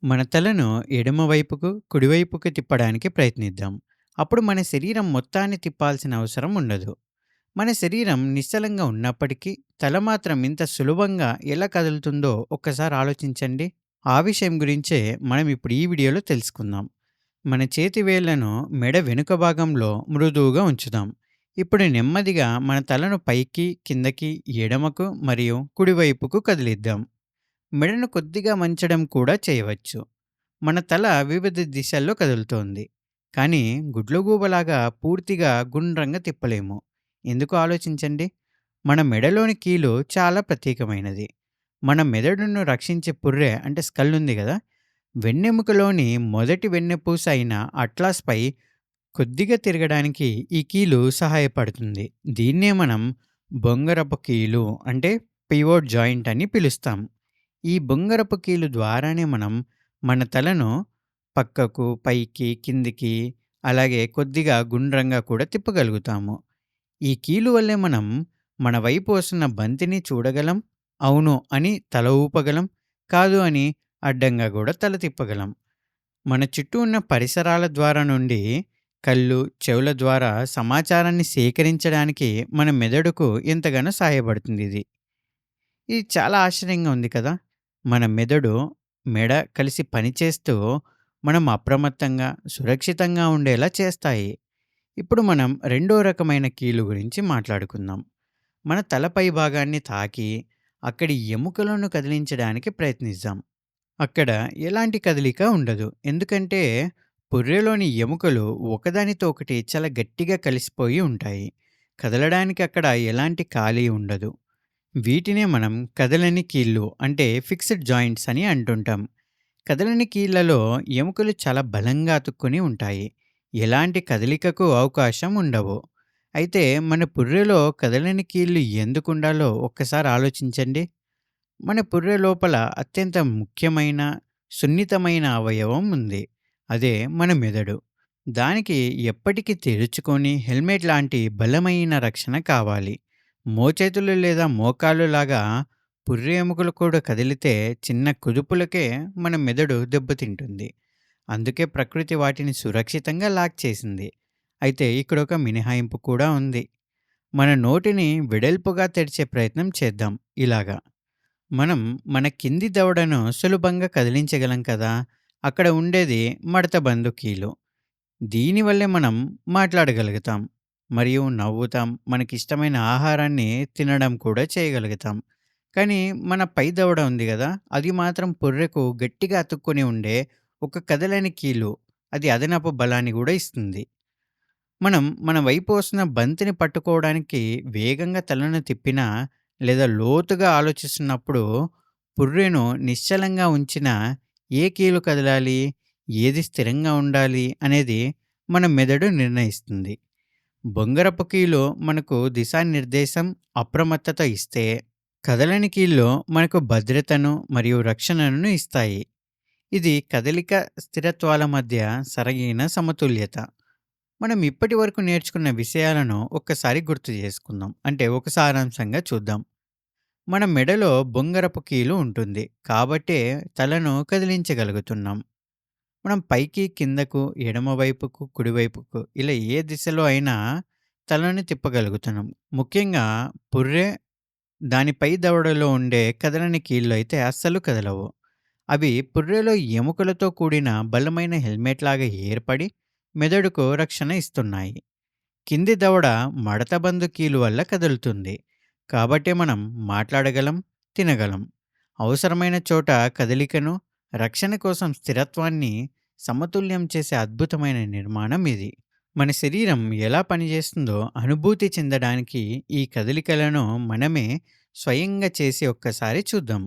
మన తలను ఎడమ వైపుకు, కుడివైపుకు తిప్పడానికి ప్రయత్నిద్దాం. అప్పుడు మన శరీరం మొత్తాన్ని తిప్పాల్సిన అవసరం ఉండదు. మన శరీరం నిశ్చలంగా ఉన్నప్పటికీ, తల మాత్రం ఇంత సులభంగా ఎలా కదులుతుందో ఒక్కసారి ఆలోచించండి. ఆ విషయం గురించే మనం ఇప్పుడు ఈ వీడియోలో తెలుసుకుందాం. మన చేతి వేళ్లను మెడ వెనుక భాగంలో మృదువుగా ఉంచుదాం. ఇప్పుడు నెమ్మదిగా మన తలను పైకి, కిందకి, ఎడమకు మరియు కుడివైపుకు కదిలిద్దాం. మెడను కొద్దిగా వంచడం కూడా చేయవచ్చు. మన తల వివిధ దిశల్లో కదులుతోంది. కానీ గుడ్లగూబలాగా పూర్తిగా గుండ్రంగా తిప్పలేము. ఎందుకు ఆలోచించండి. మన మెడలోని కీలు చాలా ప్రత్యేకమైనది. మన మెదడును రక్షించే పుర్రె అంటే స్కల్ ఉంది కదా, వెన్నెముకలోని మొదటి వెన్నెపూస అయిన అట్లాస్పై కొద్దిగా తిరగడానికి ఈ కీలు సహాయపడుతుంది. దీన్నే మనం బొంగరపు కీలు అంటే పివోట్ జాయింట్ అని పిలుస్తాం. ఈ బొంగరపు కీలు ద్వారానే మనం మన తలను పక్కకు, పైకి, కిందికి, అలాగే కొద్దిగా గుండ్రంగా కూడా తిప్పగలుగుతాము. ఈ కీలు వల్లే మనం మన వైపు వస్తున్న బంతిని చూడగలం, అవును అని తల ఊపగలం, కాదు అని అడ్డంగా కూడా తల తిప్పగలం. మన చుట్టూ ఉన్న పరిసరాల ద్వారా నుండి కళ్ళు, చెవుల ద్వారా సమాచారాన్ని సేకరించడానికి మన మెదడుకు ఎంతగానో సహాయపడుతుంది ఇది. ఇది చాలా ఆశ్చర్యంగా ఉంది కదా! మన మెదడు, మెడ కలిసి పనిచేస్తూ మనం అప్రమత్తంగా, సురక్షితంగా ఉండేలా చేస్తాయి. ఇప్పుడు మనం రెండో రకమైన కీలు గురించి మాట్లాడుకుందాం. మన తలపై భాగాన్ని తాకి, అక్కడి ఎముకలను కదిలించడానికి ప్రయత్నిద్దాం. అక్కడ ఎలాంటి కదలిక ఉండదు. ఎందుకంటే పుర్రెలోని ఎముకలు ఒకదానితో ఒకటి చాలా గట్టిగా కలిసిపోయి ఉంటాయి. కదలడానికి అక్కడ ఎలాంటి ఖాళీ ఉండదు. వీటినే మనం కదలని కీళ్ళు అంటే ఫిక్స్డ్ జాయింట్స్ అని అంటుంటాం. కదలని కీళ్లలో ఎముకలు చాలా బలంగా అతుక్కొని ఉంటాయి. ఎలాంటి కదలికకు అవకాశం ఉండవు. అయితే మన పుర్రెలో కదలని కీళ్ళు ఎందుకుండాలో ఒక్కసారి ఆలోచించండి. మన పుర్రె లోపల అత్యంత ముఖ్యమైన, సున్నితమైన అవయవం ఉంది. అదే మన మెదడు. దానికి ఎప్పటికీ తెరుచుకొని హెల్మెట్ లాంటి బలమైన రక్షణ కావాలి. మోచేతులు లేదా మోకాళ్ళు లాగా పుర్రె ఎముకలు కూడా కదిలితే చిన్న కుదుపులకే మన మెదడు దెబ్బతింటుంది. అందుకే ప్రకృతి వాటిని సురక్షితంగా లాక్ చేసింది. అయితే ఇక్కడ ఒక మినహాయింపు కూడా ఉంది. మన నోటిని వెడల్పుగా తెరిచే ప్రయత్నం చేద్దాం. ఇలాగా మనం మన కింది దవడను సులభంగా కదిలించగలం కదా. అక్కడ ఉండేది మడత బందు కీలు. దీనివల్లే మనం మాట్లాడగలుగుతాం మరియు నవ్వుతాం. మనకిష్టమైన ఆహారాన్ని తినడం కూడా చేయగలుగుతాం. కానీ మన పై దవడ ఉంది గదా! అది మాత్రం పుర్రెకు గట్టిగా అతుక్కొని ఉండే ఒక కదలని కీలు. అది అదనపు బలాన్ని గూడా ఇస్తుంది. మనం మన వైపు వస్తున్న బంతిని పట్టుకోవడానికి వేగంగా తలను తిప్పినా లేదా లోతుగా ఆలోచిస్తున్నప్పుడు పుర్రెను నిశ్చలంగా ఉంచిన ఏ కీలు కదలాలి, ఏది స్థిరంగా ఉండాలి అనేది మన మెదడు నిర్ణయిస్తుంది. బొంగరపు కీలు మనకు దిశానిర్దేశం, అప్రమత్తత ఇస్తే, కదలని కీళ్ళు మనకు భద్రతను మరియు రక్షణను ఇస్తాయి. ఇది కదలిక, స్థిరత్వాల మధ్య సరైన సమతుల్యత. మనం ఇప్పటి వరకు నేర్చుకున్న విషయాలను ఒక్కసారి గుర్తు చేసుకుందాం. అంటే ఒక సారాంశంగా చూద్దాం. మన మెడలో బొంగరపు కీలు ఉంటుంది. కాబట్టే తలను కదిలించగలుగుతున్నాం. మనం పైకి, కిందకు, ఎడమవైపుకు, కుడివైపుకు ఇలా ఏ దిశలో అయినా తలని తిప్పగలుగుతున్నాం. ముఖ్యంగా పుర్రె, దాని పై దవడలో ఉండే కదలని కీళ్ళు అయితే అస్సలు కదలవు. అవి పుర్రెలో ఎముకలతో కూడిన బలమైన హెల్మెట్ లాగా ఏర్పడి మెదడుకు రక్షణ ఇస్తున్నాయి. కింది దవడ మడతబందు కీలు వల్ల కదులుతుంది. కాబట్టే మనం మాట్లాడగలం, తినగలం. అవసరమైన చోట కదలికను, రక్షణ కోసం స్థిరత్వాన్ని సమతుల్యం చేసే అద్భుతమైన నిర్మాణం ఇది. మన శరీరం ఎలా పనిచేస్తుందో అనుభూతి చెందడానికి ఈ కదలికలను మనమే స్వయంగా చేసి ఒక్కసారి చూద్దాం.